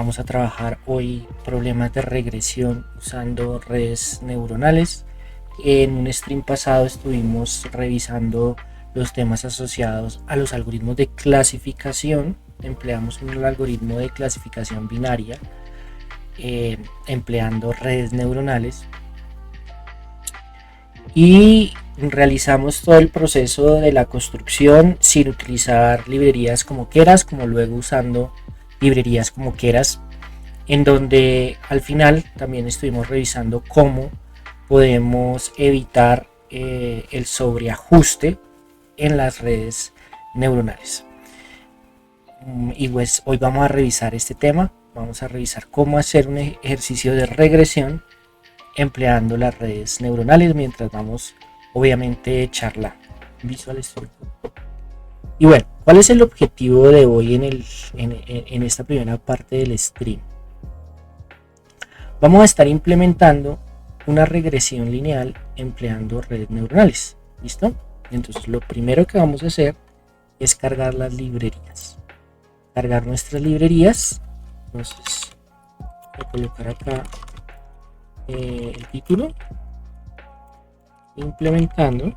Vamos a trabajar hoy problemas de regresión usando redes neuronales. En un stream pasado estuvimos revisando los temas asociados a los algoritmos de clasificación. Empleamos un algoritmo de clasificación binaria empleando redes neuronales y realizamos todo el proceso de la construcción sin utilizar librerías como Keras, como luego usando librerías como Keras, en donde al final también estuvimos revisando cómo podemos evitar el sobreajuste en las redes neuronales. Y pues hoy vamos a revisar este tema, vamos a revisar cómo hacer un ejercicio de regresión empleando las redes neuronales mientras vamos obviamente charlando. Visual Studio. Y bueno, ¿cuál es el objetivo de hoy en esta primera parte del stream? Vamos a estar implementando una regresión lineal empleando redes neuronales. ¿Listo? Entonces lo primero que vamos a hacer es cargar las librerías. Cargar nuestras librerías. Entonces voy a colocar acá el título. Implementando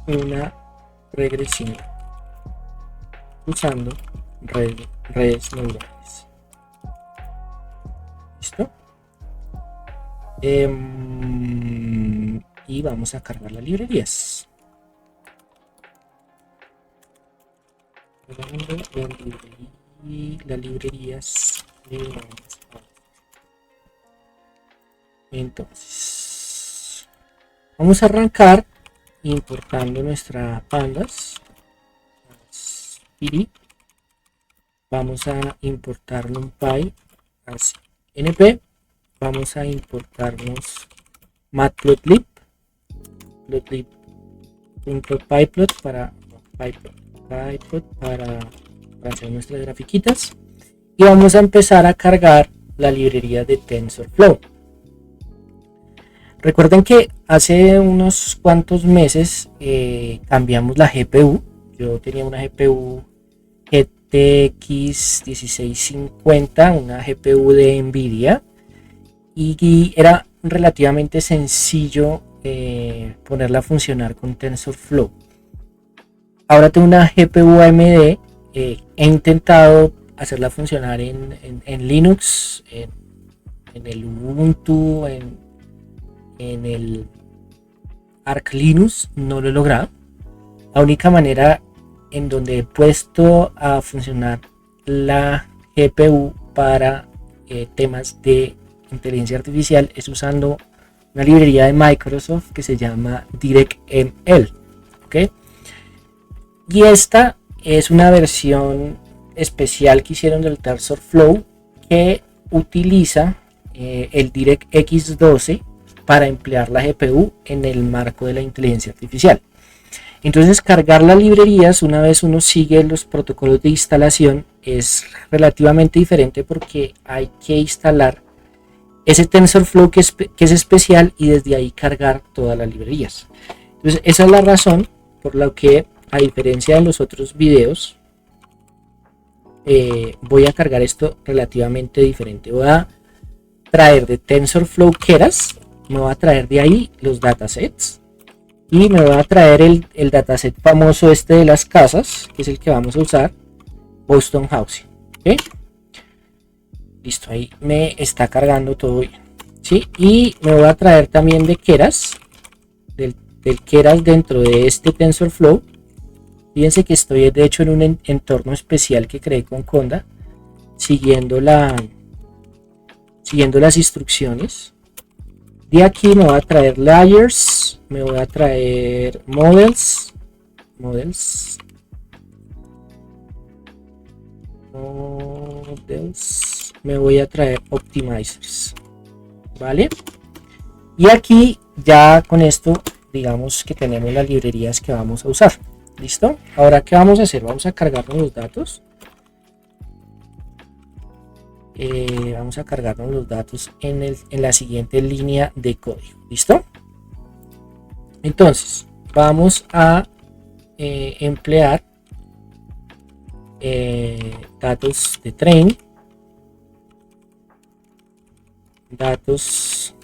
una regresión usando redes neuronales. ¿Listo? Y vamos a cargar las librerías. Las librerías entonces vamos a arrancar importando nuestra pandas PD. Vamos a importar NumPy as np. Vamos a importarnos matplotlib plotly.pyplot para hacer nuestras grafiquitas, y vamos a empezar a cargar la librería de TensorFlow. Recuerden que hace unos cuantos meses cambiamos la GPU. Yo tenía una GPU GTX 1650, una GPU de Nvidia, y era relativamente sencillo ponerla a funcionar con TensorFlow. Ahora tengo una GPU AMD, he intentado hacerla funcionar en Linux, en el Ubuntu, en el Arch Linux, no lo he logrado. La única manera en donde he puesto a funcionar la GPU para temas de inteligencia artificial es usando una librería de Microsoft que se llama DirectML, ¿okay? Y esta es una versión especial que hicieron del TensorFlow que utiliza el DirectX 12 para emplear la GPU en el marco de la inteligencia artificial. Entonces, cargar las librerías una vez uno sigue los protocolos de instalación es relativamente diferente porque hay que instalar ese TensorFlow que es especial y desde ahí cargar todas las librerías. Entonces, esa es la razón por la que, a diferencia de los otros videos, voy a cargar esto relativamente diferente. Voy a traer de TensorFlow Keras, me voy a traer de ahí los datasets y me voy a traer el dataset famoso este de las casas, que es el que vamos a usar, Boston Housing. ¿Okay? Listo, ahí me está cargando todo bien, ¿sí? Y me voy a traer también de Keras, del Keras dentro de este TensorFlow. Fíjense que estoy de hecho en un entorno especial que creé con Conda, siguiendo las instrucciones. De aquí me voy a traer layers, me voy a traer models, me voy a traer optimizers, ¿vale? Y aquí ya con esto digamos que tenemos las librerías que vamos a usar. ¿Listo? Ahora, ¿qué vamos a hacer? Vamos a cargarnos los datos. Vamos a cargarnos los datos en la siguiente línea de código. ¿Listo? Entonces, vamos a emplear datos de train, datos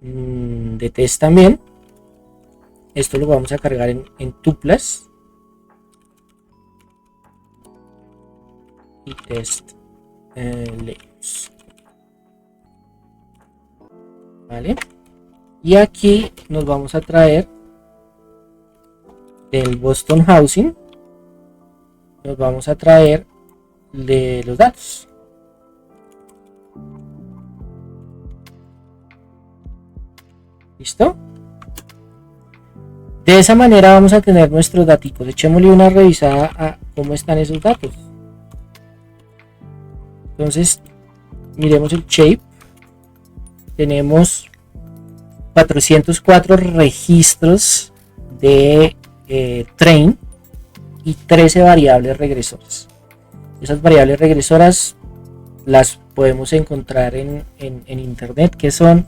de test también. Esto lo vamos a cargar en tuplas y test labels. Vale, y aquí nos vamos a traer del Boston Housing, nos vamos a traer de los datos. ¿Listo? De esa manera vamos a tener nuestros datos. Echémosle una revisada a cómo están esos datos. Entonces, miremos el shape. Tenemos 404 registros de train y 13 variables regresoras. Esas variables regresoras las podemos encontrar en internet, que son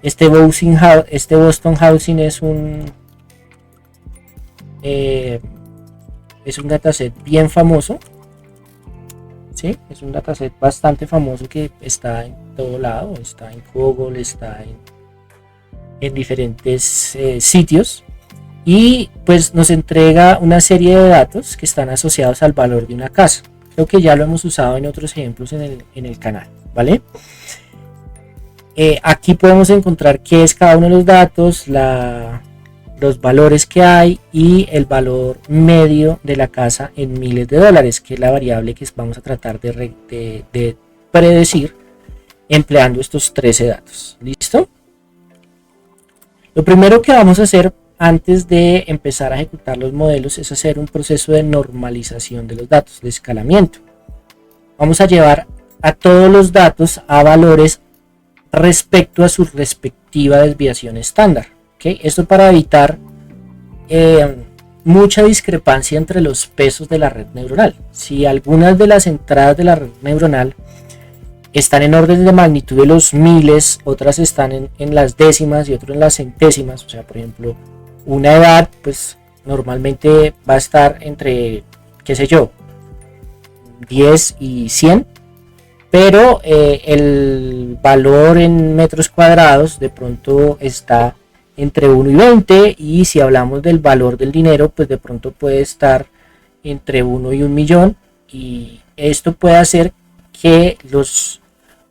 este Boston Housing es un dataset bien famoso. ¿Sí? Es un dataset bastante famoso que está en todo lado, está en Google, está en diferentes sitios, y pues nos entrega una serie de datos que están asociados al valor de una casa. Creo que ya lo hemos usado en otros ejemplos en el canal, ¿vale? Aquí podemos encontrar qué es cada uno de los datos, los valores que hay y el valor medio de la casa en miles de dólares, que es la variable que vamos a tratar de predecir empleando estos 13 datos. ¿Listo? Lo primero que vamos a hacer antes de empezar a ejecutar los modelos es hacer un proceso de normalización de los datos, de escalamiento. Vamos a llevar a todos los datos a valores respecto a su respectiva desviación estándar. ¿Okay? Esto para evitar mucha discrepancia entre los pesos de la red neuronal. Si algunas de las entradas de la red neuronal están en orden de magnitud de los miles, otras están en las décimas y otras en las centésimas, o sea, por ejemplo, una edad pues normalmente va a estar entre, qué sé yo, 10 y 100, pero el valor en metros cuadrados de pronto está entre 1 y 20, y si hablamos del valor del dinero, pues de pronto puede estar entre 1 y 1 millón, y esto puede hacer que los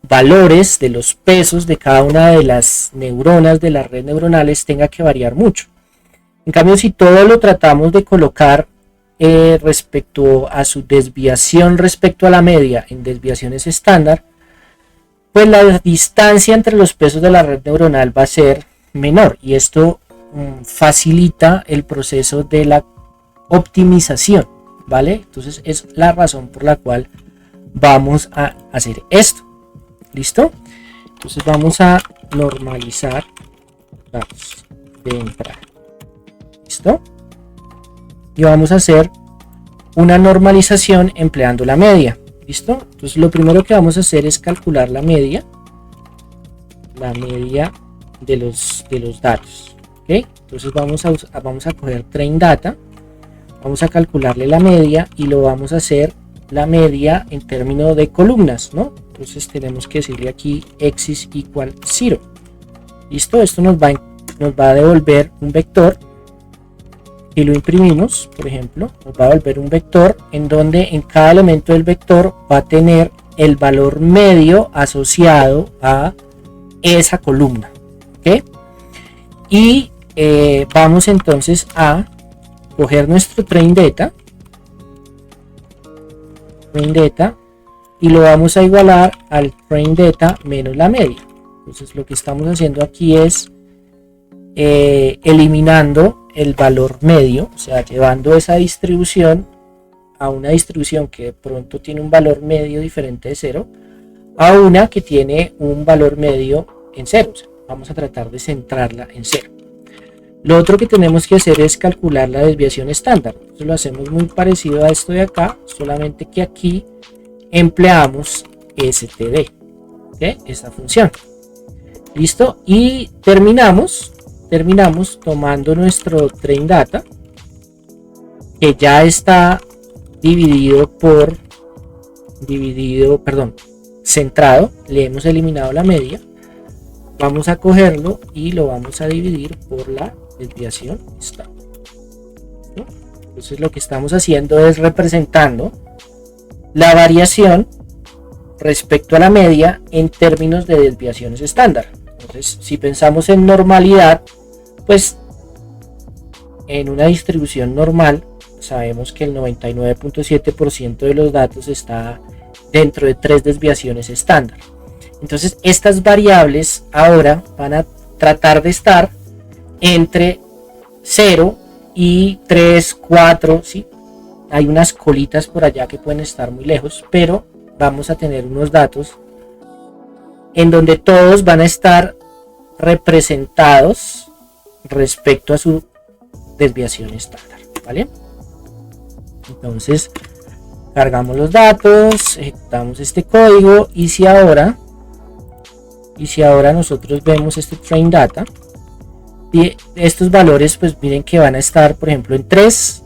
valores de los pesos de cada una de las neuronas de las redes neuronales tenga que variar mucho. En cambio, si todo lo tratamos de colocar respecto a su desviación respecto a la media en desviaciones estándar, pues la distancia entre los pesos de la red neuronal va a ser menor, y esto facilita el proceso de la optimización, ¿vale? Entonces es la razón por la cual vamos a hacer esto. ¿Listo? Entonces vamos a normalizar datos de entrada. ¿Listo? Y vamos a hacer una normalización empleando la media. ¿Listo? Entonces lo primero que vamos a hacer es calcular la media de los datos. ¿Okay? Entonces vamos a coger train data, vamos a calcularle la media y lo vamos a hacer la media en términos de columnas, ¿no? Entonces tenemos que decirle aquí x igual 0. ¿Listo? Esto nos va a devolver un vector, y lo imprimimos, por ejemplo, nos va a devolver un vector en donde en cada elemento del vector va a tener el valor medio asociado a esa columna. ¿Okay? Y vamos entonces a coger nuestro train data y lo vamos a igualar al train data menos la media. Entonces lo que estamos haciendo aquí es eliminando el valor medio, o sea, llevando esa distribución a una distribución que de pronto tiene un valor medio diferente de 0 a una que tiene un valor medio en 0. O sea, vamos a tratar de centrarla en 0. Lo otro que tenemos que hacer es calcular la desviación estándar. Entonces lo hacemos muy parecido a esto de acá, solamente que aquí empleamos std, ¿okay? Esta función. Listo, y terminamos tomando nuestro train data que ya está centrado, le hemos eliminado la media, vamos a cogerlo y lo vamos a dividir por la desviación estándar. Entonces lo que estamos haciendo es representando la variación respecto a la media en términos de desviaciones estándar. Entonces, si pensamos en normalidad, pues en una distribución normal sabemos que el 99.7% de los datos está dentro de 3 desviaciones estándar. Entonces estas variables ahora van a tratar de estar entre 0 y 3, 4, ¿sí? Hay unas colitas por allá que pueden estar muy lejos, pero vamos a tener unos datos en donde todos van a estar representados respecto a su desviación estándar, ¿vale? Entonces cargamos los datos, ejecutamos este código y si ahora nosotros vemos este train data y estos valores, pues miren que van a estar por ejemplo en 3,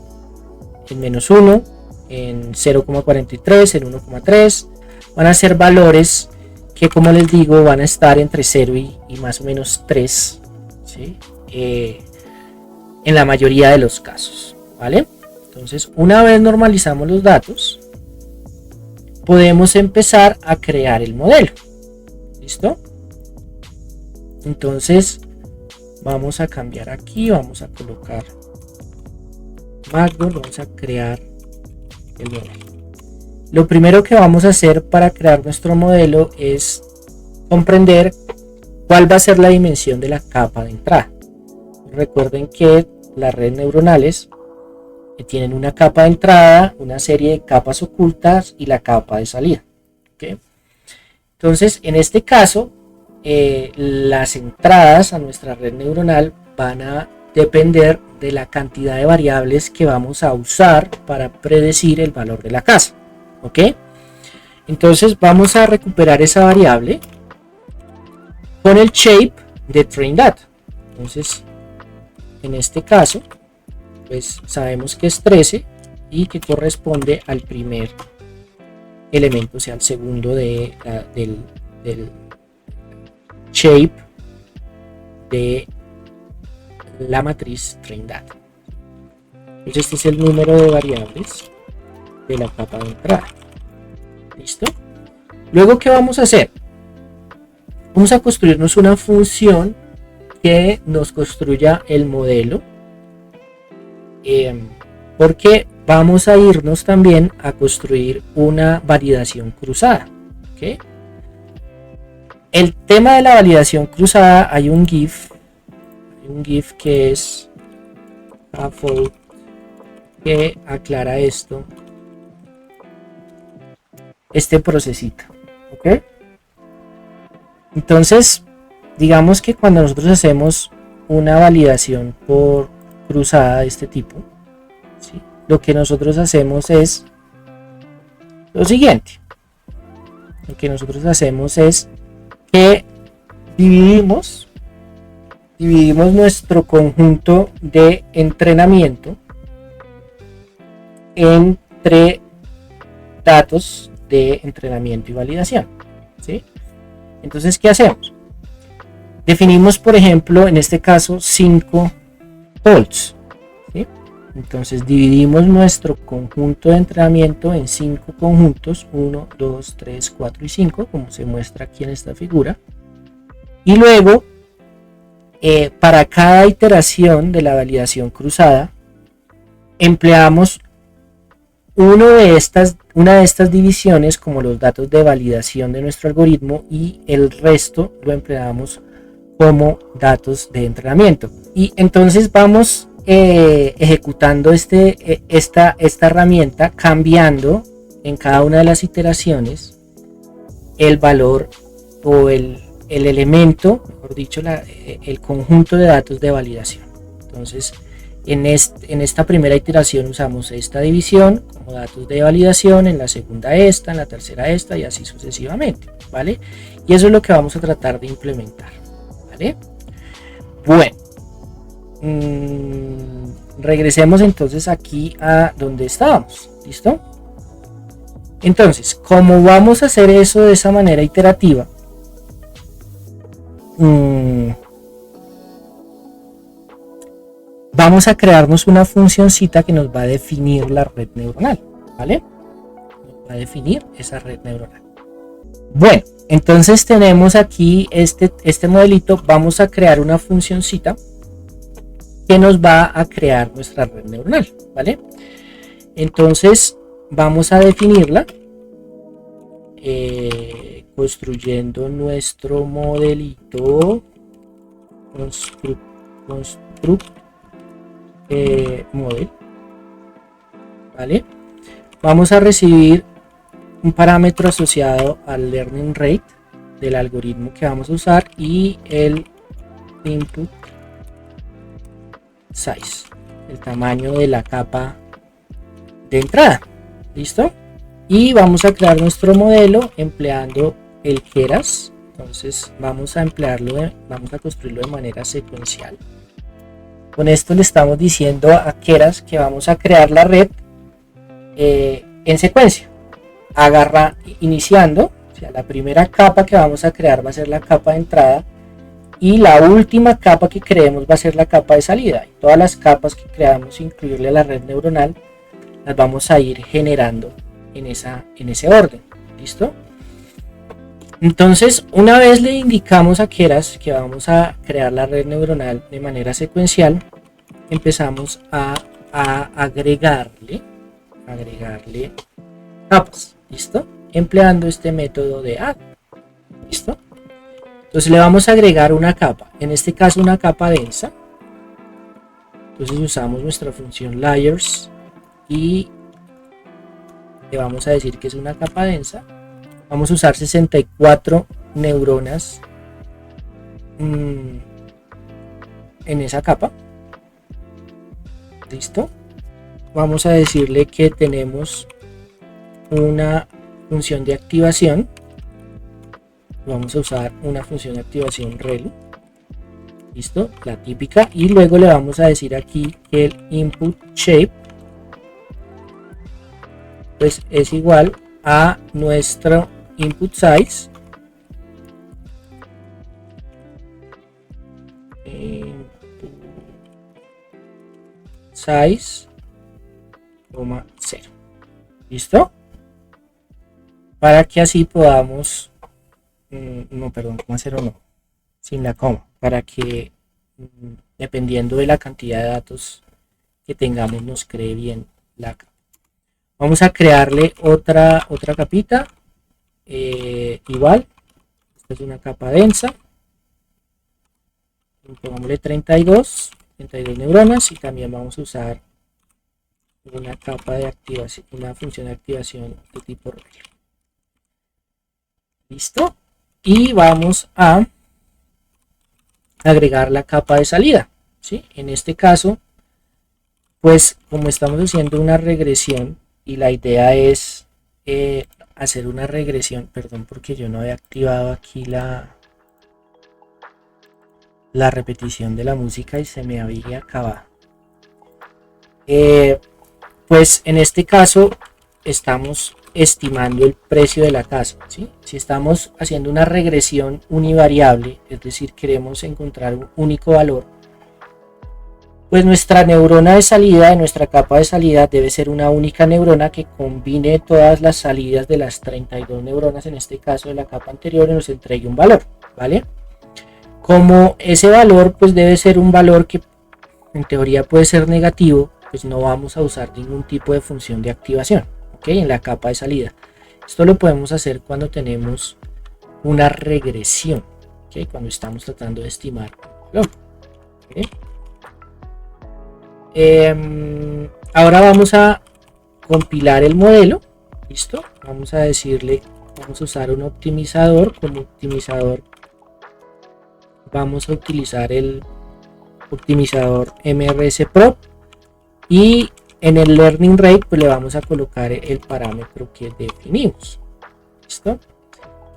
en menos 1, en 0,43, en 1,3, van a ser valores que, como les digo, van a estar entre 0 y más o menos 3, ¿sí? En la mayoría de los casos, ¿vale? Entonces, una vez normalizamos los datos, podemos empezar a crear el modelo. ¿Listo? Entonces, vamos a cambiar aquí, vamos a colocar Backdoor, vamos a crear el modelo. Lo primero que vamos a hacer para crear nuestro modelo es comprender cuál va a ser la dimensión de la capa de entrada. Recuerden que las redes neuronales tienen una capa de entrada, una serie de capas ocultas y la capa de salida. ¿Okay? Entonces, en este caso, las entradas a nuestra red neuronal van a depender de la cantidad de variables que vamos a usar para predecir el valor de la casa. ¿Ok? Entonces vamos a recuperar esa variable con el shape de train data. Entonces, en este caso, pues sabemos que es 13 y que corresponde al primer elemento, o sea, al segundo del shape de la matriz train data. Entonces este es el número de variables de la capa de entrada. ¿Listo? Luego, ¿qué vamos a hacer? Vamos a construirnos una función que nos construya el modelo, porque vamos a irnos también a construir una validación cruzada. ¿Okay? El tema de la validación cruzada, hay un GIF que es que aclara esto, este procesito. ¿Ok? Entonces, digamos que cuando nosotros hacemos una validación por cruzada de este tipo, ¿sí? Lo que nosotros hacemos es lo siguiente. Lo que nosotros hacemos es que dividimos nuestro conjunto de entrenamiento entre datos de entrenamiento y validación, ¿sí? Entonces, ¿qué hacemos? Definimos, por ejemplo, en este caso 5 holds, ¿sí? Entonces dividimos nuestro conjunto de entrenamiento en 5 conjuntos, 1, 2, 3, 4 y 5, como se muestra aquí en esta figura. Y luego, para cada iteración de la validación cruzada, empleamos una de estas divisiones como los datos de validación de nuestro algoritmo y el resto lo empleamos como datos de entrenamiento. Y entonces vamos ejecutando esta herramienta, cambiando en cada una de las iteraciones el valor o el elemento, mejor dicho, el conjunto de datos de validación. Entonces, en esta primera iteración usamos esta división como datos de validación, en la segunda esta, en la tercera esta y así sucesivamente, ¿vale? Y eso es lo que vamos a tratar de implementar, ¿vale? Bueno, regresemos entonces aquí a donde estábamos. ¿Listo? Entonces, como vamos a hacer eso de esa manera iterativa, vamos a crearnos una funcioncita que nos va a definir la red neuronal, ¿vale? Nos va a definir esa red neuronal. Bueno, entonces tenemos aquí este modelito. Vamos a crear una funcioncita que nos va a crear nuestra red neuronal, ¿vale? Entonces vamos a definirla construyendo nuestro modelito construct model, ¿vale? Vamos a recibir un parámetro asociado al learning rate del algoritmo que vamos a usar y el input size, el tamaño de la capa de entrada. ¿Listo? Y vamos a crear nuestro modelo empleando el Keras. Entonces vamos a vamos a construirlo de manera secuencial. Con esto le estamos diciendo a Keras que vamos a crear la red en secuencia. Iniciando, o sea, la primera capa que vamos a crear va a ser la capa de entrada y la última capa que creemos va a ser la capa de salida. Y todas las capas que creamos, incluirle a la red neuronal, las vamos a ir generando en ese orden. ¿Listo? Entonces, una vez le indicamos a Keras que vamos a crear la red neuronal de manera secuencial, empezamos a agregarle capas. ¿Listo? Empleando este método de add. ¿Listo? Entonces le vamos a agregar una capa, en este caso una capa densa. Entonces usamos nuestra función layers y le vamos a decir que es una capa densa. Vamos a usar 64 neuronas en esa capa. ¿Listo? Vamos a decirle que tenemos una función de activación. Vamos a usar una función de activación rel. ¿Listo? La típica. Y luego le vamos a decir aquí que el input shape pues es igual a nuestro input size size, 0. ¿Listo? Para que así podamos coma 0 no, sin la coma, para que dependiendo de la cantidad de datos que tengamos nos cree bien la capa. Vamos a crearle otra capita igual. Esta es una capa densa. Pongámosle 32 neuronas y también vamos a usar una capa de activación, una función de activación de tipo rel. ¿Listo? Y vamos a agregar la capa de salida, ¿sí? En este caso, pues como estamos haciendo una regresión y la idea es hacer una regresión, perdón porque yo no había activado aquí la repetición de la música y se me había acabado. Pues en este caso estamos estimando el precio de la casa, ¿sí? Si estamos haciendo una regresión univariable, es decir, queremos encontrar un único valor, pues nuestra neurona de salida, nuestra capa de salida debe ser una única neurona que combine todas las salidas de las 32 neuronas, en este caso de la capa anterior, y nos entregue un valor, ¿vale? Como ese valor pues debe ser un valor que en teoría puede ser negativo, pues no vamos a usar ningún tipo de función de activación, ¿ok? En la capa de salida. Esto lo podemos hacer cuando tenemos una regresión, ¿ok? Cuando estamos tratando de estimar un valor, ¿ok? Ahora vamos a compilar el modelo. ¿Listo? Vamos a decirle, vamos a usar un optimizador. Como optimizador vamos a utilizar el optimizador MRSprop y en el learning rate pues le vamos a colocar el parámetro que definimos. ¿Listo?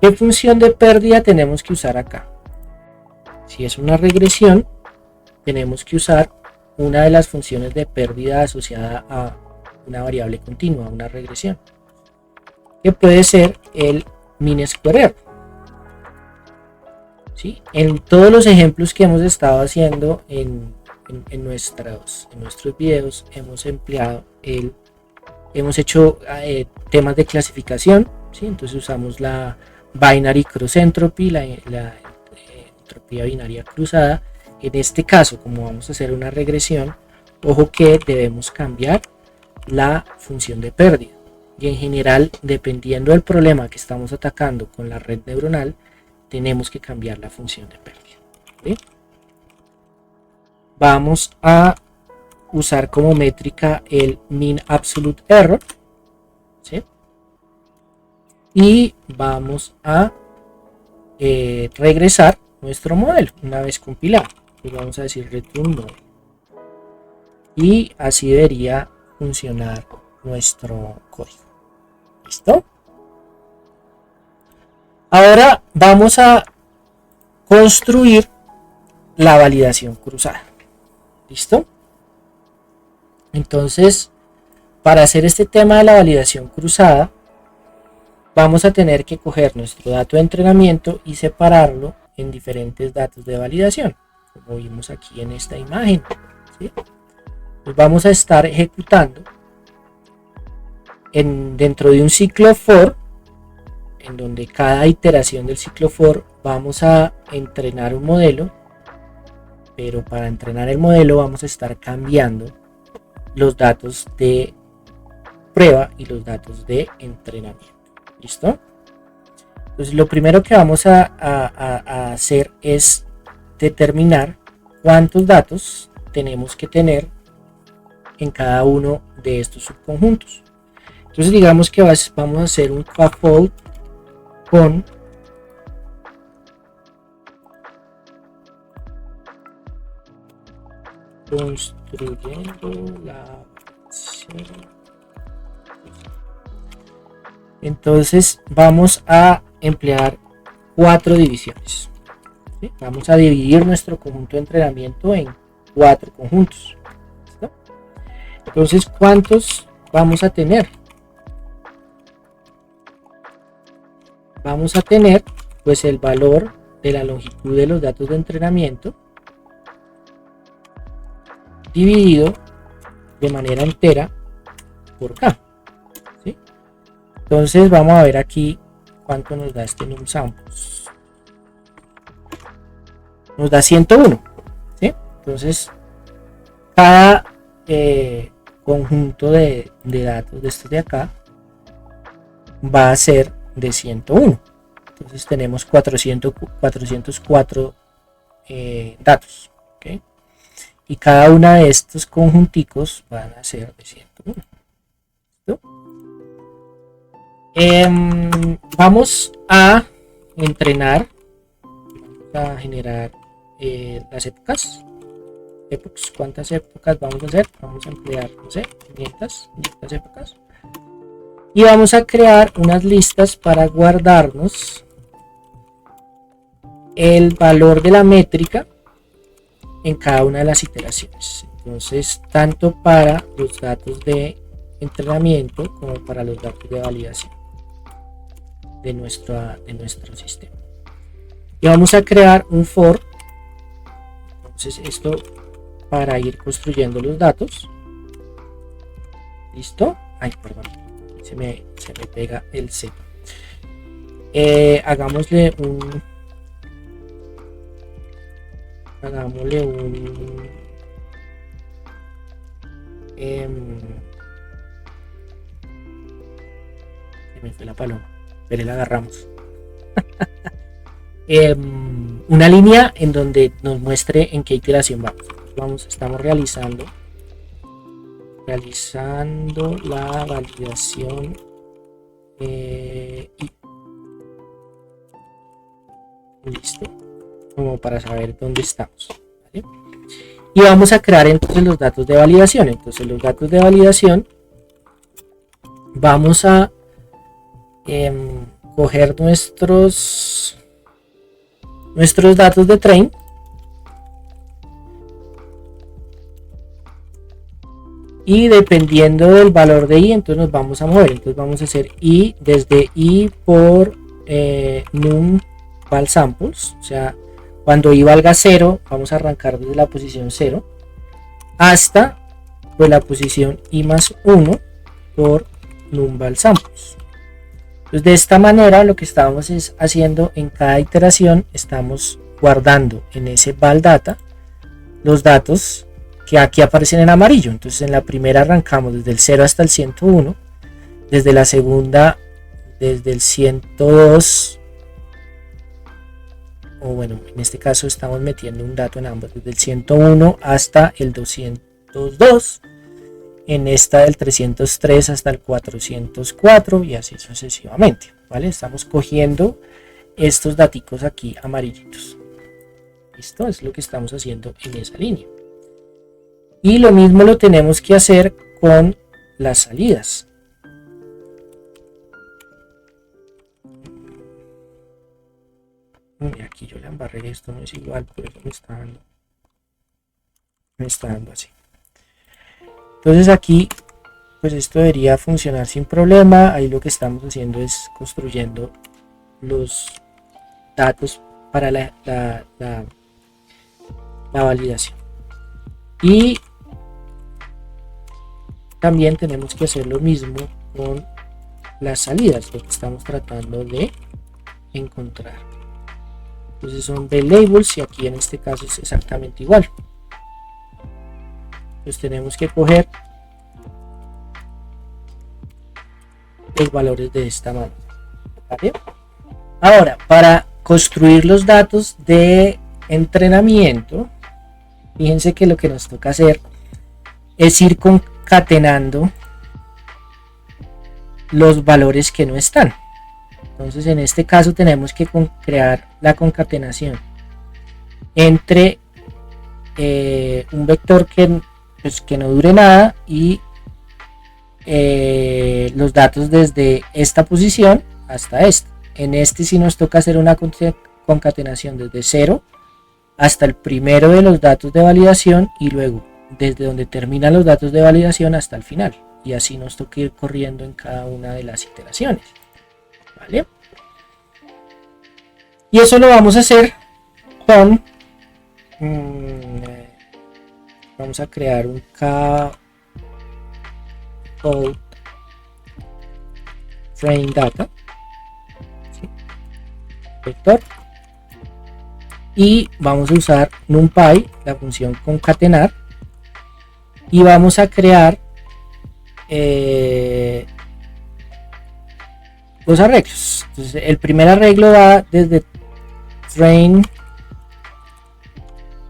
¿Qué función de pérdida tenemos que usar acá? Si es una regresión, tenemos que usar una de las funciones de pérdida asociada a una variable continua, una regresión, que puede ser el mean square error. ¿Sí? En todos los ejemplos que hemos estado haciendo en nuestros videos hemos hecho temas de clasificación, ¿sí? Entonces usamos la binary cross entropy, la entropía binaria cruzada. En este caso, como vamos a hacer una regresión, ojo que debemos cambiar la función de pérdida, y en general, dependiendo del problema que estamos atacando con la red neuronal, tenemos que cambiar la función de pérdida. ¿Sí? Vamos a usar como métrica el mean absolute error, ¿sí? Y vamos a regresar nuestro modelo una vez compilado. Y vamos a decir return model, y así debería funcionar nuestro código. ¿Listo? Ahora vamos a construir la validación cruzada. ¿Listo? Entonces, para hacer este tema de la validación cruzada, vamos a tener que coger nuestro dato de entrenamiento y separarlo en diferentes datos de validación, como vimos aquí en esta imagen, ¿sí? Pues vamos a estar ejecutando dentro de un ciclo for, en donde cada iteración del ciclo for vamos a entrenar un modelo, pero para entrenar el modelo vamos a estar cambiando los datos de prueba y los datos de entrenamiento. ¿Listo? Entonces lo primero que vamos a hacer es determinar cuántos datos tenemos que tener en cada uno de estos subconjuntos. Entonces digamos que vamos a hacer un scaffold con construyendo la acción. Entonces vamos a emplear 4 divisiones, ¿sí? Vamos a dividir nuestro conjunto de entrenamiento en 4 conjuntos. ¿Listo? Entonces, ¿cuántos vamos a tener? Vamos a tener pues el valor de la longitud de los datos de entrenamiento dividido de manera entera por k. ¿Sí? Entonces vamos a ver aquí cuánto nos da este num samples. Nos da 101. ¿Sí? Entonces cada conjunto de datos de estos de acá va a ser de 101. Entonces tenemos 404 datos. ¿Okay? Y cada una de estos conjunticos van a ser de 101. ¿Listo? Vamos a entrenar, vamos a generar las épocas. ¿Cuántas épocas vamos a hacer? Vamos a emplear, no sé, 500 épocas. Y vamos a crear unas listas para guardarnos el valor de la métrica en cada una de las iteraciones. Entonces, tanto para los datos de entrenamiento como para los datos de validación de nuestro sistema. Y vamos a crear un for. Entonces, esto para ir construyendo los datos. ¿Listo? Ay, perdón. Se me pega el C. Hagámosle un se me fue la paloma, pero la agarramos. Una línea en donde nos muestre en qué iteración vamos. Estamos realizando la validación y listo, como para saber dónde estamos, ¿vale? Y vamos a crear entonces los datos de validación. Entonces los datos de validación vamos a coger nuestros datos de train y dependiendo del valor de i, entonces nos vamos a mover. Entonces vamos a hacer i desde i por num val samples, o sea, cuando i valga 0, vamos a arrancar desde la posición 0 hasta pues la posición i más 1 por num val samples. Entonces de esta manera lo que estamos es haciendo en cada iteración, estamos guardando en ese val data los datos que aquí aparecen en amarillo. Entonces en la primera arrancamos desde el 0 hasta el 101, desde la segunda desde el 102, o bueno, en este caso estamos metiendo un dato en ambos, desde el 101 hasta el 202, en esta del 303 hasta el 404 y así sucesivamente, ¿vale? Estamos cogiendo estos daticos aquí amarillitos. Esto es lo que estamos haciendo en esa línea. Y lo mismo lo tenemos que hacer con las salidas. Aquí yo le embarré, esto no es igual, por eso me está dando así. Entonces aquí pues esto debería funcionar sin problema. Ahí lo que estamos haciendo es construyendo los datos para la validación. Y también tenemos que hacer lo mismo con las salidas, lo que estamos tratando de encontrar. Entonces son de labels y aquí en este caso es exactamente igual. Pues tenemos que coger los valores de esta manera, ¿vale? Ahora, para construir los datos de entrenamiento, fíjense que lo que nos toca hacer es ir concatenando los valores que no están. Entonces en este caso tenemos que crear la concatenación entre un vector que no dure nada y los datos desde esta posición hasta esta. En este sí nos toca hacer una concatenación desde 0 hasta el primero de los datos de validación y luego desde donde terminan los datos de validación hasta el final, y así nos toca ir corriendo en cada una de las iteraciones, ¿vale? Y eso lo vamos a hacer con vamos a crear un code frame data, ¿sí? Vector, y vamos a usar numpy, la función concatenar, y vamos a crear los arreglos. Entonces el primer arreglo va desde train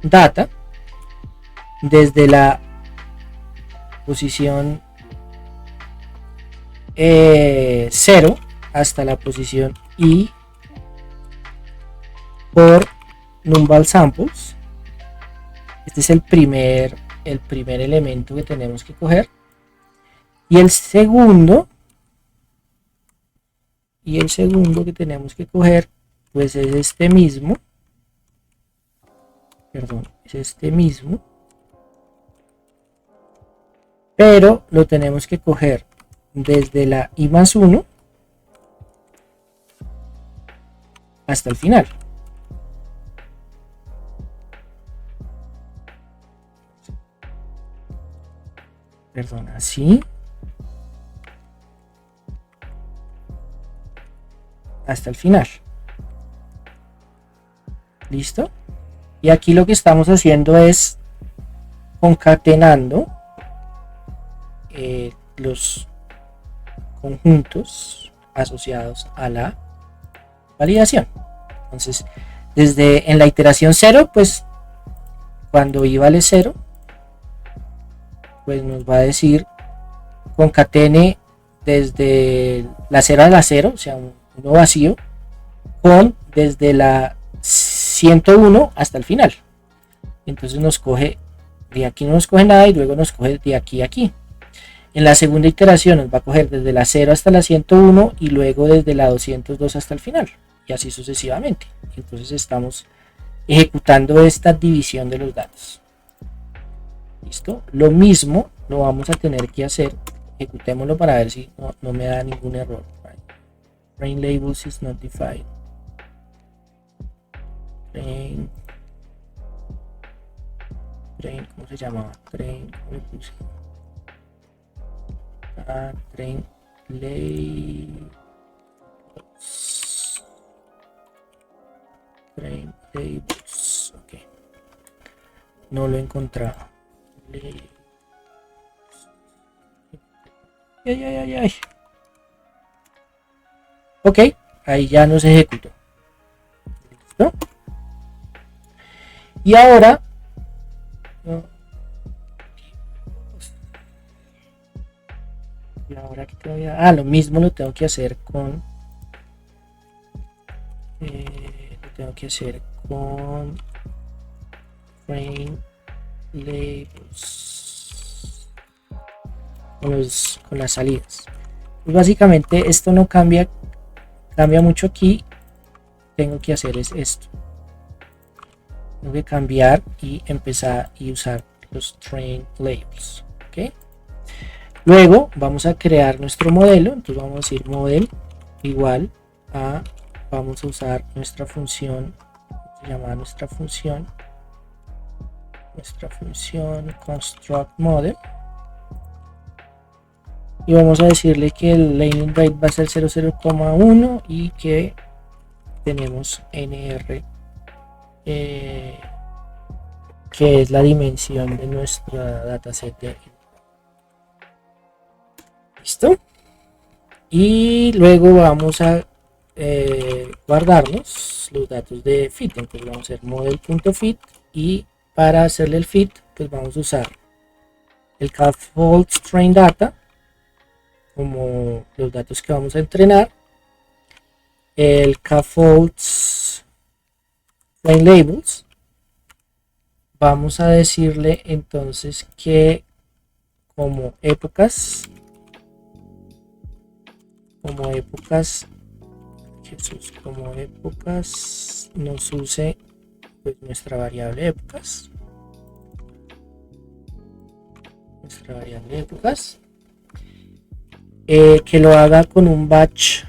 data, desde la posición 0 hasta la posición i por numval samples. Este es el primer elemento que tenemos que coger, y el segundo que tenemos que coger pues es este mismo, pero lo tenemos que coger desde la i más 1 hasta el final. Perdón, así hasta el final. ¿Listo? Y aquí lo que estamos haciendo es concatenando los conjuntos asociados a la validación. Entonces, en la iteración 0, pues cuando i vale 0, pues nos va a decir concatene desde la 0 a la 0, o sea, uno vacío, con desde la 101 hasta el final. Entonces nos coge de aquí, no nos coge nada, y luego nos coge de aquí a aquí. En la segunda iteración nos va a coger desde la 0 hasta la 101 y luego desde la 202 hasta el final, y así sucesivamente. Entonces estamos ejecutando esta división de los datos. ¿Listo? Lo mismo lo vamos a tener que hacer. Ejecutémoslo para ver si no me da ningún error. Train labels is not defined. Train, ¿cómo se llamaba? Train, ¿cómo le puse? Train labels. Train labels. Ok. No lo he encontrado. Ay. Ok, ahí ya nos ejecutó. ¿Listo? Y ahora que te voy a... lo mismo lo tengo que hacer con frame labels, con las salidas. Pues básicamente esto no cambia mucho aquí. Tengo que hacer es esto. Tengo que cambiar y empezar y usar los train labels. ¿Ok? Luego vamos a crear nuestro modelo. Entonces vamos a decir model igual a, vamos a usar nuestra función, se llama nuestra función construct model, y vamos a decirle que el laning rate va a ser 0,1 y que tenemos nr, que es la dimensión de nuestra dataset de... ¿Listo? Y luego vamos a guardarnos los datos de fit. Entonces vamos a hacer model.fit, y para hacerle el fit pues vamos a usar el scaffold train data como los datos que vamos a entrenar, el scaffold train labels. Vamos a decirle entonces que como épocas nos use pues nuestra variable épocas, que lo haga con un batch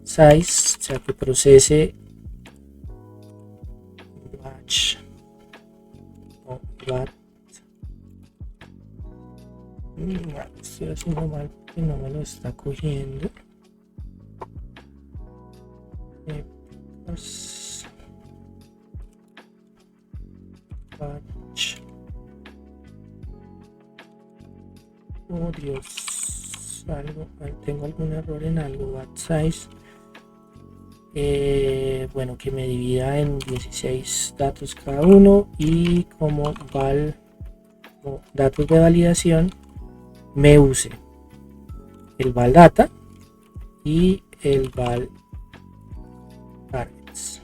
size, o sea que procese batch estoy haciendo mal porque no me lo está cogiendo. Batch. Oh Dios, tengo algún error en algo. Batch size, bueno, que me divida en 16 datos cada uno, y como datos de validación me use el val data y el val targets.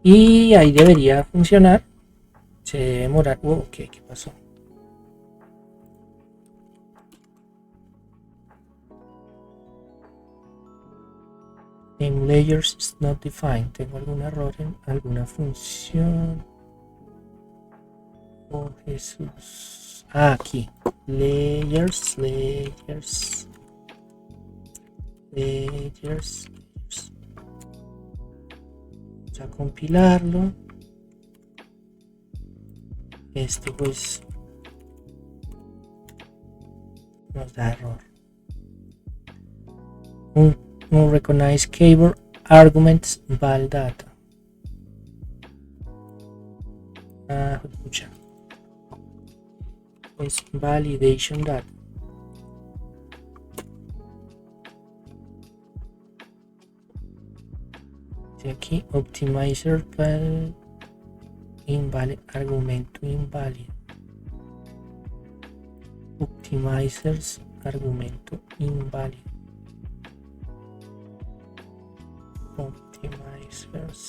Y ahí debería funcionar. Se debe demorar. Ok, ¿qué pasó? En layers is not defined. Tengo algún error en alguna función. Oh Jesús. Aquí. Layers. Vamos a compilarlo. Esto pues nos da error. No recognize keyboard arguments val data. Escucha. Es validation data. De aquí optimizer val inválido, argumento inválido. Optimizers argumento inválido. Optimizers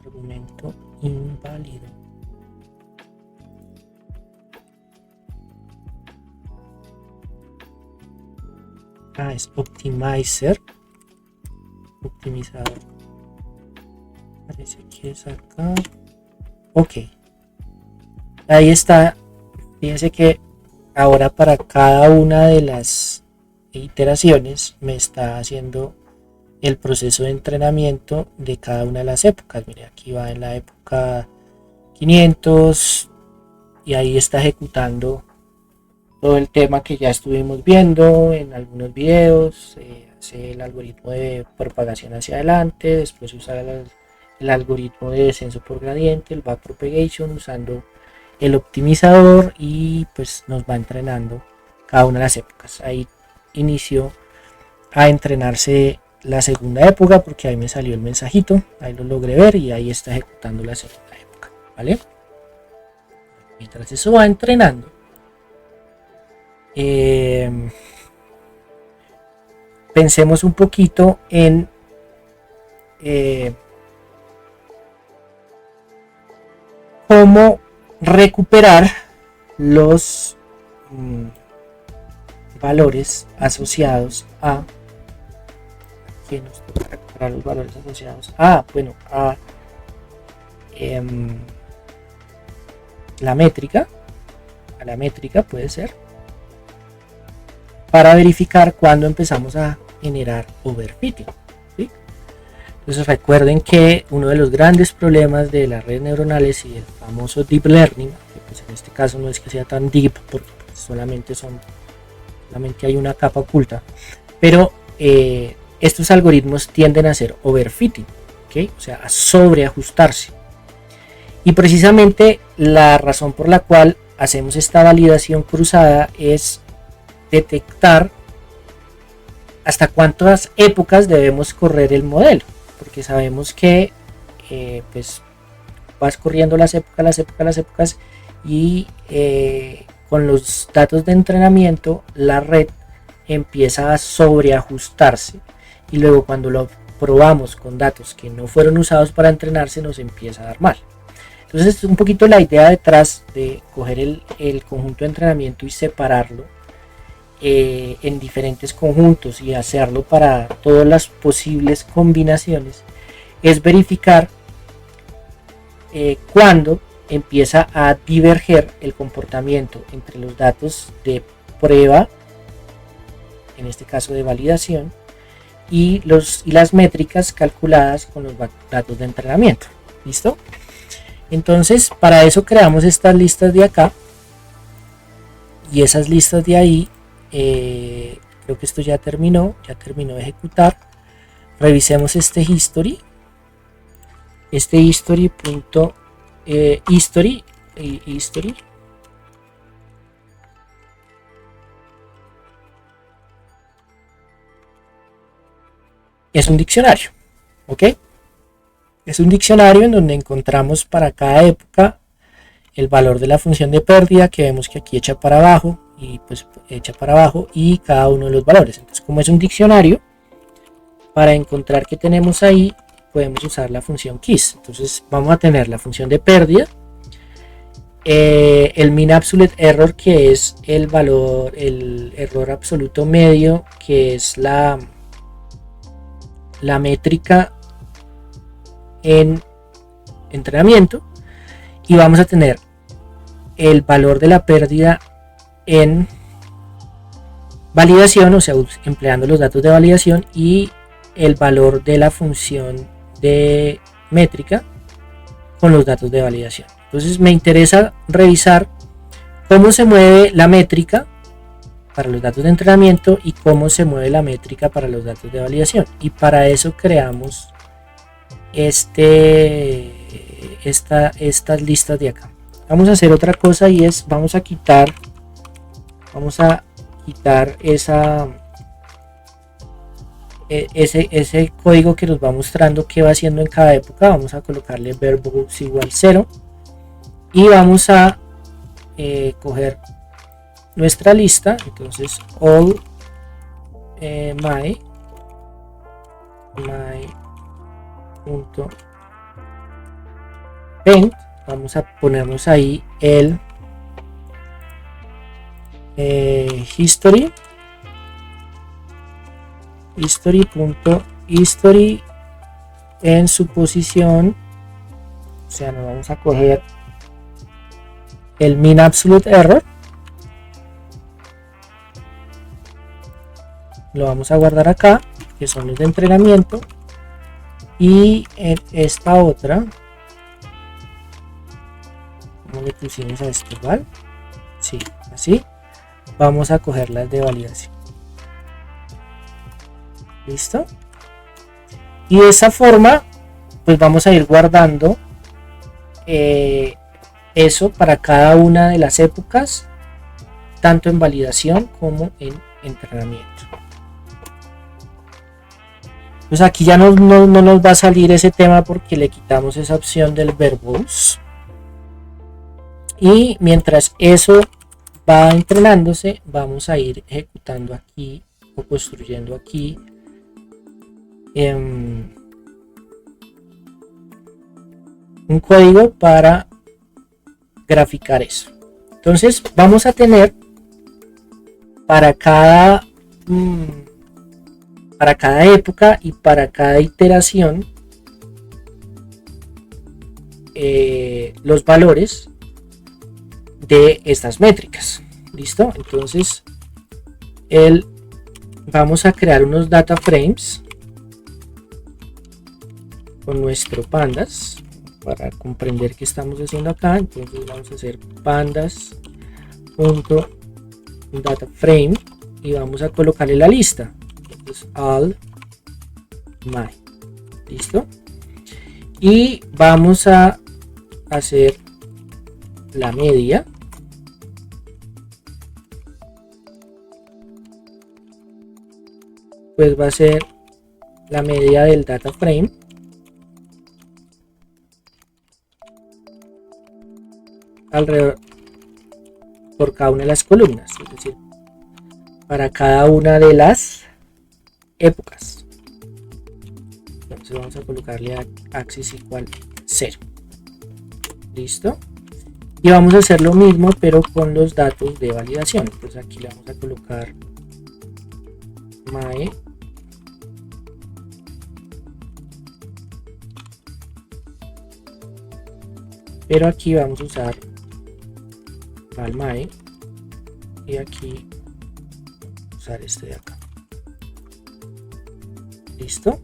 argumento inválido. Es optimizer optimizador. Parece que es acá. Ok. Ahí está. Fíjense que ahora para cada una de las iteraciones me está haciendo el proceso de entrenamiento de cada una de las épocas. Mire, aquí va en la época 500 y ahí está ejecutando todo el tema que ya estuvimos viendo en algunos videos. Hace el algoritmo de propagación hacia adelante, después usar el algoritmo de descenso por gradiente, el backpropagation, usando el optimizador, y pues nos va entrenando cada una de las épocas. Ahí inició a entrenarse la segunda época porque ahí me salió el mensajito, ahí lo logré ver y ahí está ejecutando la segunda época, ¿vale? Mientras eso va entrenando, pensemos un poquito en cómo recuperar los valores asociados a que nos toca recuperar los valores asociados a la métrica, puede ser, para verificar cuando empezamos a generar overfitting, ¿sí? Entonces recuerden que uno de los grandes problemas de las redes neuronales y el famoso deep learning, que pues en este caso no es que sea tan deep porque pues solamente hay una capa oculta, pero estos algoritmos tienden a hacer overfitting, ¿okay? O sea, a sobreajustarse. Y precisamente la razón por la cual hacemos esta validación cruzada es detectar hasta cuántas épocas debemos correr el modelo, porque sabemos que pues vas corriendo las épocas y con los datos de entrenamiento la red empieza a sobreajustarse, y luego cuando lo probamos con datos que no fueron usados para entrenarse nos empieza a dar mal. Entonces es un poquito la idea detrás de coger el conjunto de entrenamiento y separarlo en diferentes conjuntos y hacerlo para todas las posibles combinaciones, es verificar cuando empieza a diverger el comportamiento entre los datos de prueba, en este caso de validación, y las métricas calculadas con los datos de entrenamiento. ¿Listo? Entonces para eso creamos estas listas de acá, y esas listas de ahí, creo que esto ya terminó de ejecutar. Revisemos este history, history es un diccionario, ¿ok? Es un diccionario en donde encontramos para cada época el valor de la función de pérdida, que vemos que aquí echa para abajo y pues echa para abajo, y cada uno de los valores. Entonces, como es un diccionario, para encontrar qué tenemos ahí podemos usar la función keys. Entonces vamos a tener la función de pérdida, el mean absolute error, que es el error absoluto medio, que es la métrica en entrenamiento, y vamos a tener el valor de la pérdida en validación, o sea, empleando los datos de validación, y el valor de la función de métrica con los datos de validación. Entonces me interesa revisar cómo se mueve la métrica para los datos de entrenamiento y cómo se mueve la métrica para los datos de validación, y para eso creamos estas listas de acá. Vamos a hacer otra cosa, y es vamos a quitar ese código que nos va mostrando qué va haciendo en cada época. Vamos a colocarle verbos igual 0, y vamos a coger nuestra lista. Entonces all my punto paint, vamos a ponernos ahí el history history en su posición, o sea, nos vamos a coger el mean absolute error, lo vamos a guardar acá, que son los de entrenamiento, y en esta otra, ¿cómo le pusimos a esto? ¿Vale? Sí, así vamos a coger las de validación. ¿Listo? Y de esa forma pues vamos a ir guardando eso para cada una de las épocas, tanto en validación como en entrenamiento. Pues aquí ya no nos va a salir ese tema porque le quitamos esa opción del verbose. Y mientras eso va entrenándose, vamos a ir ejecutando aquí o construyendo aquí un código para graficar eso. Entonces vamos a tener para cada época y para cada iteración los valores de estas métricas. ¿Listo? Entonces vamos a crear unos data frames con nuestro pandas para comprender qué estamos haciendo acá. Entonces vamos a hacer pandas.dataframe y vamos a colocarle la lista. Entonces all my. ¿Listo? Y vamos a hacer la media. Pues va a ser la media del data frame alrededor por cada una de las columnas, es decir, para cada una de las épocas. Entonces vamos a colocarle a axis igual 0. Listo. Y vamos a hacer lo mismo pero con los datos de validación. Entonces aquí le vamos a colocar my pero aquí vamos a usar my y aquí usar este de acá. Listo.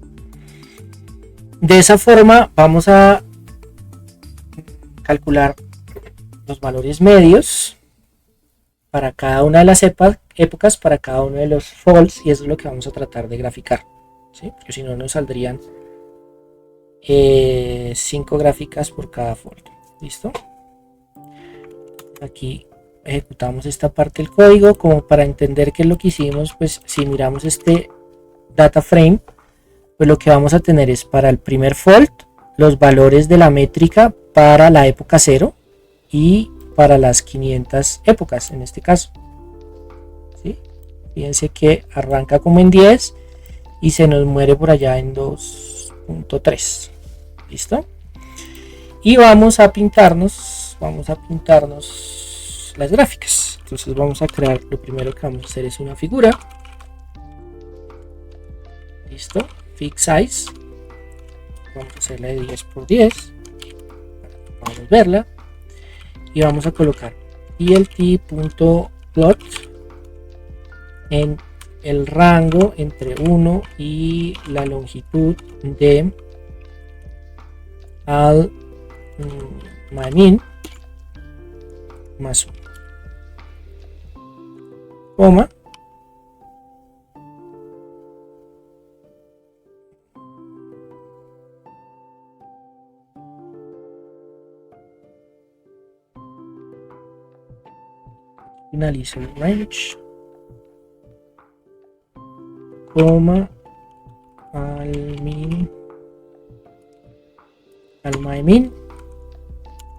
De esa forma vamos a calcular los valores medios para cada una de las épocas, para cada uno de los folds, y eso es lo que vamos a tratar de graficar, ¿sí? Porque si no nos saldrían 5 gráficas por cada fold. ¿Listo? Aquí ejecutamos esta parte del código como para entender qué es lo que hicimos. Pues si miramos este data frame, pues lo que vamos a tener es para el primer fold los valores de la métrica para la época 0 y para las 500 épocas en este caso, ¿sí? Fíjense que arranca como en 10 y se nos muere por allá en 2.3. ¿Listo? Y vamos a pintarnos las gráficas. Entonces vamos a crear, lo primero que vamos a hacer es una figura. Listo, fix size, vamos a hacerla de 10 por 10 para podamos verla, y vamos a colocar plt.plot en el rango entre 1 y la longitud de al min más 1, coma, finalizo el range, coma, al my min,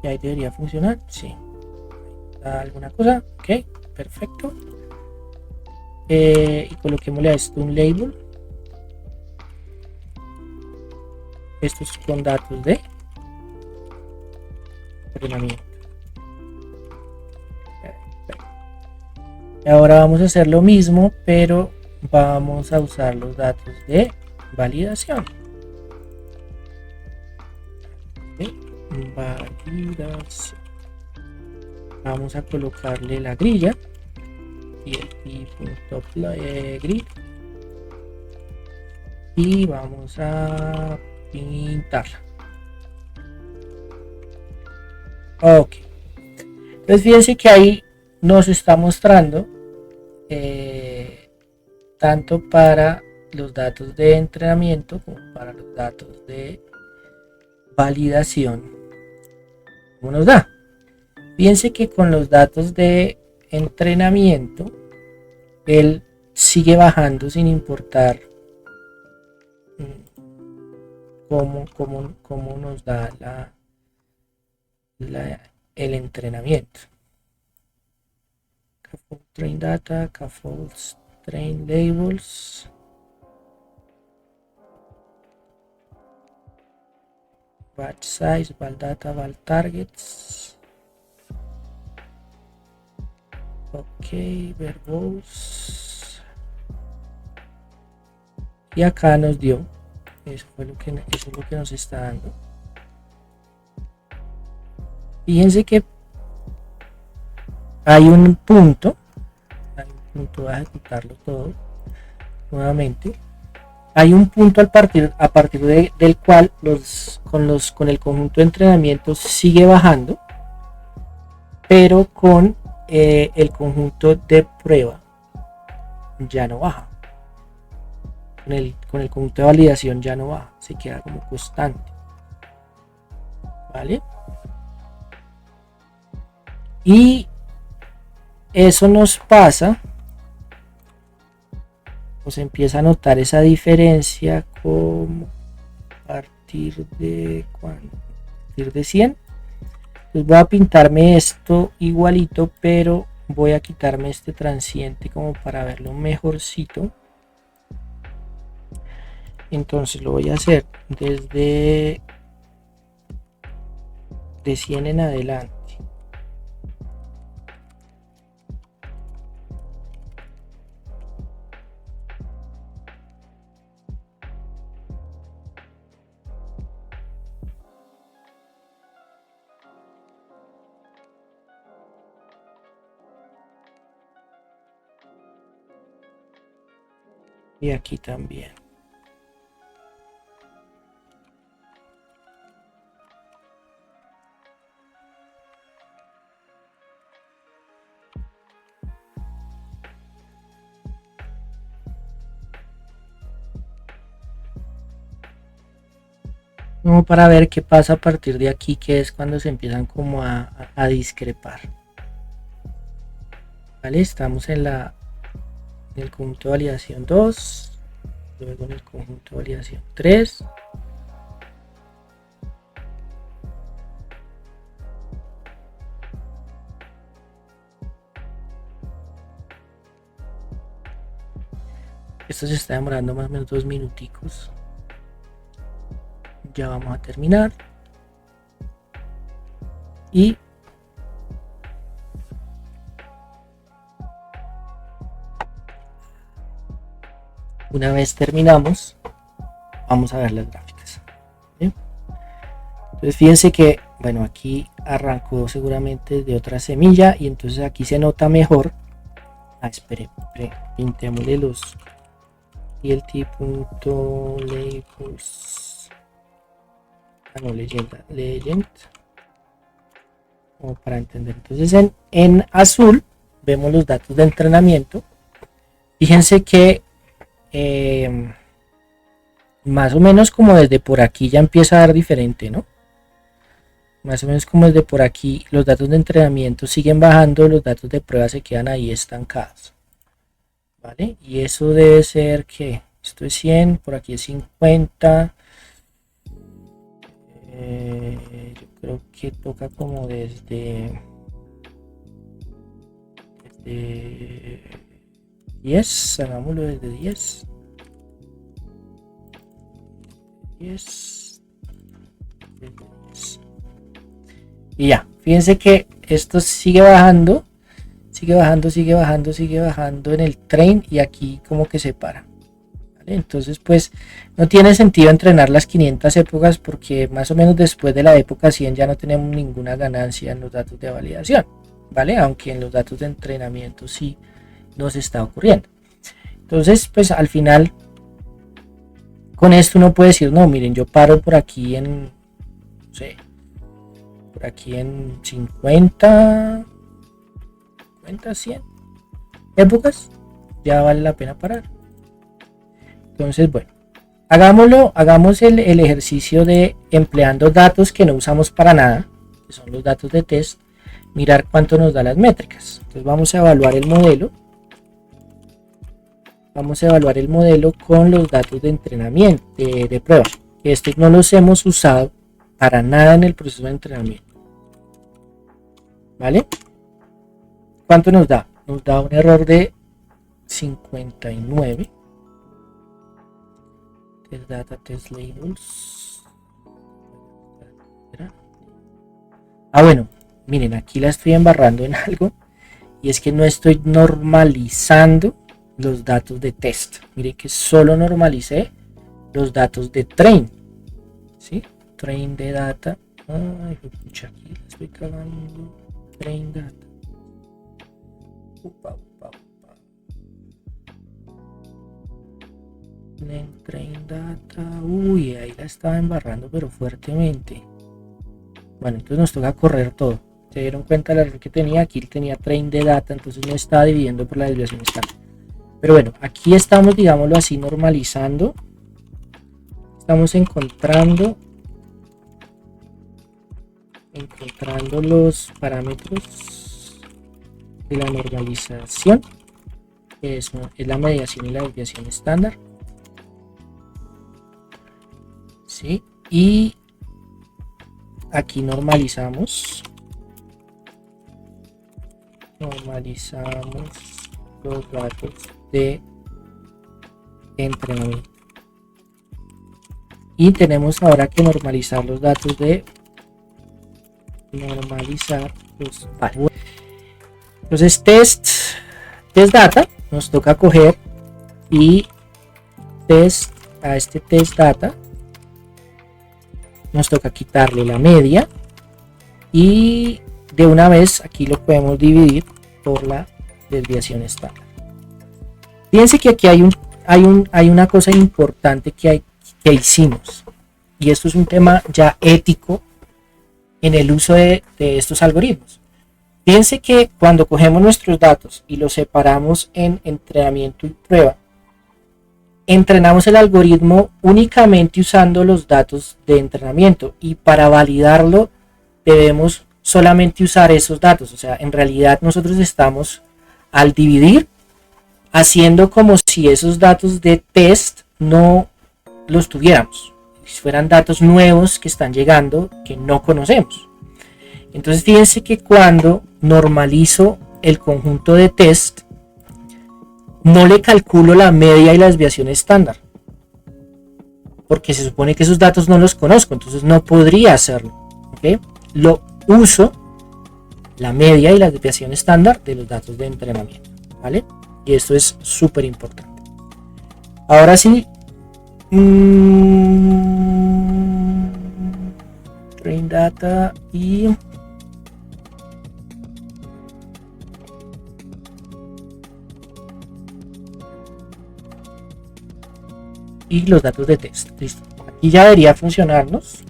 y ahí debería funcionar. Sí, alguna cosa. Ok, perfecto. Y coloquémosle a esto un label. Esto es con datos de ordenamiento. Y ahora vamos a hacer lo mismo, pero vamos a usar los datos de validación. Validación. Vamos a colocarle la grilla y el grid y vamos a pintarla. Ok, entonces fíjense que ahí nos está mostrando tanto para los datos de entrenamiento como para los datos de validación como nos da. Fíjense que con los datos de entrenamiento él sigue bajando sin importar cómo nos da el entrenamiento. Train data, train labels, batch size, val data, val targets. Ok, verbos. Y acá nos dio, eso es lo que nos está dando. Fíjense que hay un punto, voy a ejecutarlo todo nuevamente. Hay un punto a partir del cual con el conjunto de entrenamiento sigue bajando, pero con el conjunto de prueba ya no baja. Con el conjunto de validación ya no baja, se queda como constante. ¿Vale? Y eso nos pasa, pues empieza a notar esa diferencia como a partir de ¿cuándo? A partir de 100. Entonces voy a pintarme esto igualito, pero voy a quitarme este transiente como para verlo mejorcito. Entonces lo voy a hacer desde de 100 en adelante. Y aquí también. Como para ver qué pasa a partir de aquí, que es cuando se empiezan como a discrepar. Vale, estamos en el conjunto de validación 2, luego en el conjunto de validación 3. Esto se está demorando más o menos 2 minuticos. Ya vamos a terminar. Y una vez terminamos, vamos a ver las gráficas. ¿Sí? Entonces fíjense que, bueno, aquí arrancó seguramente de otra semilla y entonces aquí se nota mejor. Espere, pintémosle los plt.labels. No, legend, como para entender. Entonces en azul vemos los datos de entrenamiento. Fíjense que más o menos como desde por aquí ya empieza a dar diferente, ¿no? Más o menos como desde por aquí los datos de entrenamiento siguen bajando, los datos de prueba se quedan ahí estancados, ¿vale? Y eso debe ser que esto es 100, por aquí es 50. Yo creo que toca como desde 10, hagámoslo desde 10. Y ya, fíjense que esto sigue bajando, sigue bajando en el train y aquí como que se para. ¿vale? Entonces pues no tiene sentido entrenar las 500 épocas porque más o menos después de la época 100 ya no tenemos ninguna ganancia en los datos de validación, ¿vale? Aunque en los datos de entrenamiento sí nos está ocurriendo. Entonces pues al final con esto uno puede decir, no, miren, yo paro por aquí en, no sé, por aquí en 50, 100 épocas, ya vale la pena parar. Entonces, bueno, hagamos el ejercicio de empleando datos que no usamos para nada, que son los datos de test, mirar cuánto nos da las métricas. Entonces vamos a evaluar el modelo. Vamos a evaluar el modelo con los datos de entrenamiento, de prueba. Estos no los hemos usado para nada en el proceso de entrenamiento. ¿Vale? ¿Cuánto nos da? Nos da un error de 59. Test data, test labels. Bueno, miren, aquí la estoy embarrando en algo. Y es que no estoy normalizando los datos de test. Miren que solo normalicé los datos de train. ¿Sí? Train de data. Ay, pucha, aquí la estoy cagando. Train data. Train data. Uy, ahí la estaba embarrando, pero fuertemente. Bueno, entonces nos toca correr todo. Se dieron cuenta del error que tenía. Aquí tenía train de data, entonces no estaba dividiendo por la desviación estándar. Pero bueno, aquí estamos, digámoslo así, normalizando. Estamos encontrando los parámetros de la normalización, que es la mediación y la desviación estándar. ¿Sí? Y aquí normalizamos los datos de entrenamiento. Y tenemos ahora que normalizar los datos de vale. Entonces test data nos toca coger y a este test data nos toca quitarle la media y de una vez aquí lo podemos dividir por la desviación estándar. Fíjense que aquí hay una cosa importante que hicimos, y esto es un tema ya ético en el uso de estos algoritmos. Fíjense que cuando cogemos nuestros datos y los separamos en entrenamiento y prueba, entrenamos el algoritmo únicamente usando los datos de entrenamiento, y para validarlo debemos solamente usar esos datos. O sea, en realidad nosotros estamos, al dividir, haciendo como si esos datos de test no los tuviéramos, si fueran datos nuevos que están llegando que no conocemos. Entonces fíjense que cuando normalizo el conjunto de test, no le calculo la media y la desviación estándar, porque se supone que esos datos no los conozco, entonces no podría hacerlo. ¿Okay? Lo uso la media y la desviación estándar de los datos de entrenamiento, ¿vale? Y esto es súper importante. Ahora sí, train data y los datos de test. Listo. Aquí ya debería funcionarnos.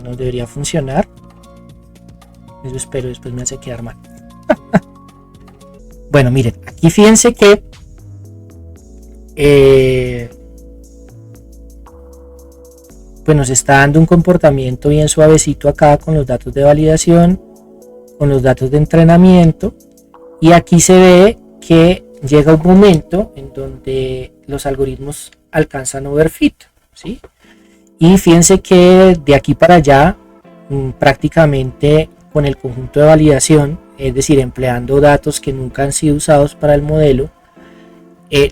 Nos debería funcionar. Eso espero, después me hace quedar mal. Bueno, miren, aquí fíjense que pues nos está dando un comportamiento bien suavecito acá con los datos de validación, con los datos de entrenamiento, y aquí se ve que llega un momento en donde los algoritmos alcanzan overfit, ¿sí? Y fíjense que de aquí para allá prácticamente con el conjunto de validación, es decir, empleando datos que nunca han sido usados para el modelo,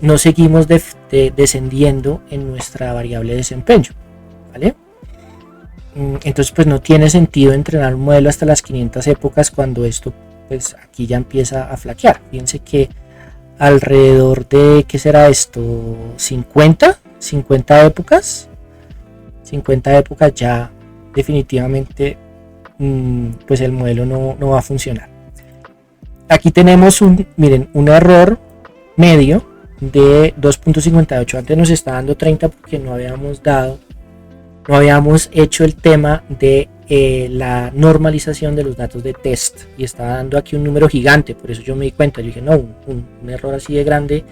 no seguimos descendiendo en nuestra variable de desempeño, ¿vale? Entonces pues no tiene sentido entrenar un modelo hasta las 500 épocas cuando esto pues aquí ya empieza a flaquear. Fíjense que alrededor de, ¿qué será esto? 50 épocas. 50 épocas ya definitivamente pues el modelo no va a funcionar. Aquí tenemos miren, un error medio de 2.58. Antes nos está dando 30 porque no habíamos hecho el tema de la normalización de los datos de test, y estaba dando aquí un número gigante. Por eso yo me di cuenta, yo dije no, un error así de grande,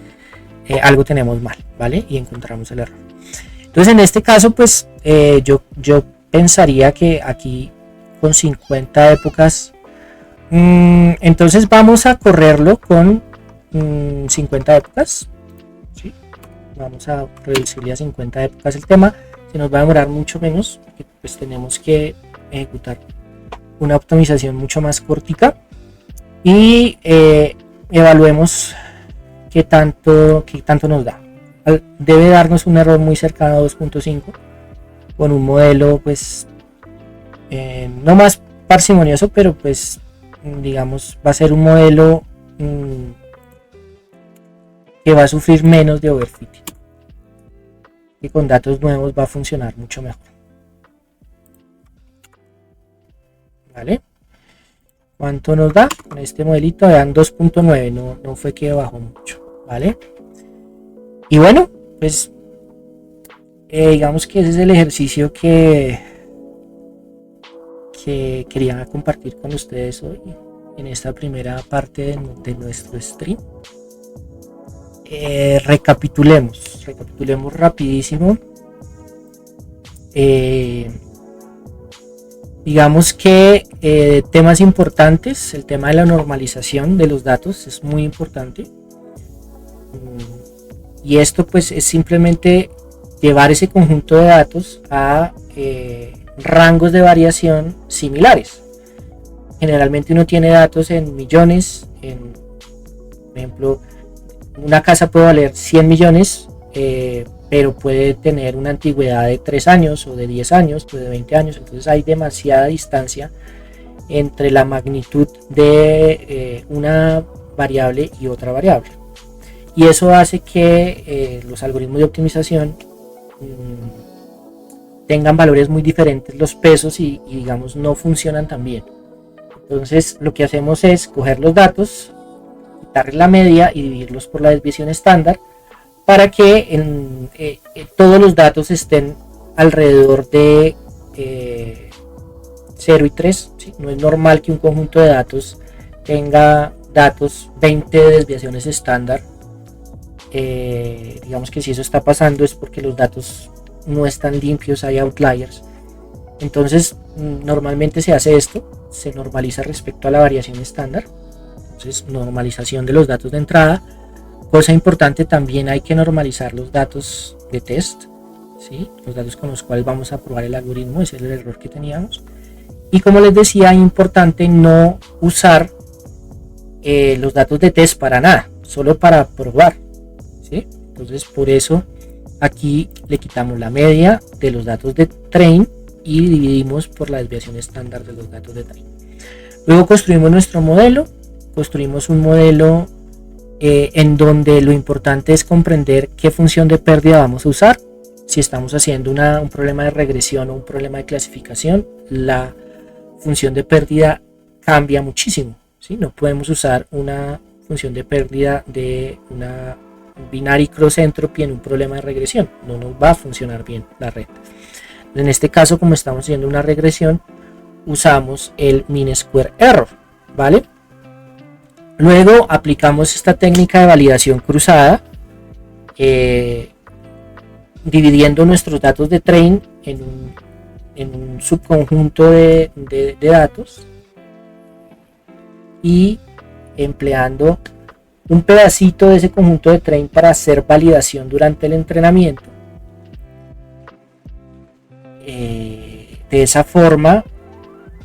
algo tenemos mal, ¿vale? Y encontramos el error. Entonces en este caso pues yo pensaría que aquí con 50 épocas, entonces vamos a correrlo con 50 épocas, ¿sí? Vamos a reducirle a 50 épocas el tema. Se nos va a demorar mucho menos porque pues tenemos que ejecutar una optimización mucho más cortica, y evaluemos qué tanto nos da. Debe darnos un error muy cercano a 2.5 con un modelo pues no más parsimonioso, pero pues digamos va a ser un modelo que va a sufrir menos de overfitting, y con datos nuevos va a funcionar mucho mejor. ¿Vale? ¿Cuánto nos da? Con este modelito dan 2.9, no fue que bajó mucho, ¿vale? Y bueno, pues digamos que ese es el ejercicio que quería compartir con ustedes hoy en esta primera parte de nuestro stream. Recapitulemos rapidísimo. Digamos que temas importantes, el tema de la normalización de los datos es muy importante, y esto pues es simplemente llevar ese conjunto de datos a rangos de variación similares. Generalmente uno tiene datos en millones, por ejemplo, una casa puede valer 100 millones, pero puede tener una antigüedad de 3 años o de 10 años o de 20 años. Entonces hay demasiada distancia entre la magnitud de una variable y otra variable, y eso hace que los algoritmos de optimización tengan valores muy diferentes, los pesos, y digamos no funcionan tan bien. Entonces lo que hacemos es coger los datos, quitarle la media y dividirlos por la desviación estándar, para que todos los datos estén alrededor de 0 y 3. ¿Sí? No es normal que un conjunto de datos tenga datos 20 de desviaciones estándar. Digamos que si eso está pasando es porque los datos no están limpios, hay outliers. Entonces normalmente se hace esto, se normaliza respecto a la variación estándar. Entonces normalización de los datos de entrada. Cosa importante, también hay que normalizar los datos de test, ¿sí? Los datos con los cuales vamos a probar el algoritmo. Ese es el error que teníamos. Y como les decía, es importante no usar los datos de test para nada, solo para probar, ¿sí? Entonces por eso aquí le quitamos la media de los datos de train y dividimos por la desviación estándar de los datos de train. Luego construimos nuestro modelo. Construimos un modelo en donde lo importante es comprender qué función de pérdida vamos a usar. Si estamos haciendo un problema de regresión o un problema de clasificación, la función de pérdida cambia muchísimo, ¿sí? No podemos usar una función de pérdida de una binary cross entropy en un problema de regresión, no nos va a funcionar bien la red. En este caso, como estamos haciendo una regresión, usamos el mean square error, ¿vale? Luego aplicamos esta técnica de validación cruzada, dividiendo nuestros datos de train en un subconjunto de datos, y empleando un pedacito de ese conjunto de train para hacer validación durante el entrenamiento. De esa forma,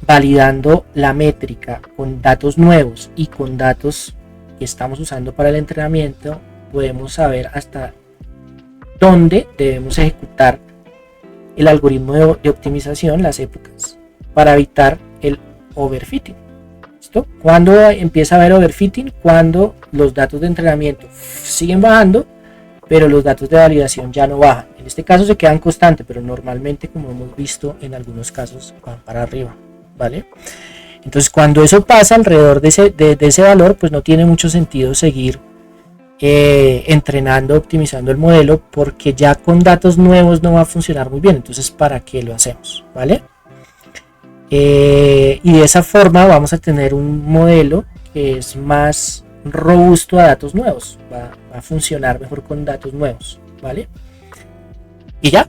validando la métrica con datos nuevos y con datos que estamos usando para el entrenamiento, podemos saber hasta dónde debemos ejecutar el algoritmo de optimización, las épocas, para evitar el overfitting. ¿Listo? ¿Cuándo empieza a haber overfitting? Cuando los datos de entrenamiento siguen bajando, pero los datos de validación ya no bajan. En este caso se quedan constantes, pero normalmente, como hemos visto en algunos casos, van para arriba, ¿vale? Entonces, cuando eso pasa alrededor de ese valor, pues no tiene mucho sentido seguir entrenando, optimizando el modelo, porque ya con datos nuevos no va a funcionar muy bien. Entonces, ¿para qué lo hacemos? ¿Vale? Y de esa forma vamos a tener un modelo que es más robusto a datos nuevos, va a funcionar mejor con datos nuevos, ¿vale? Y ya,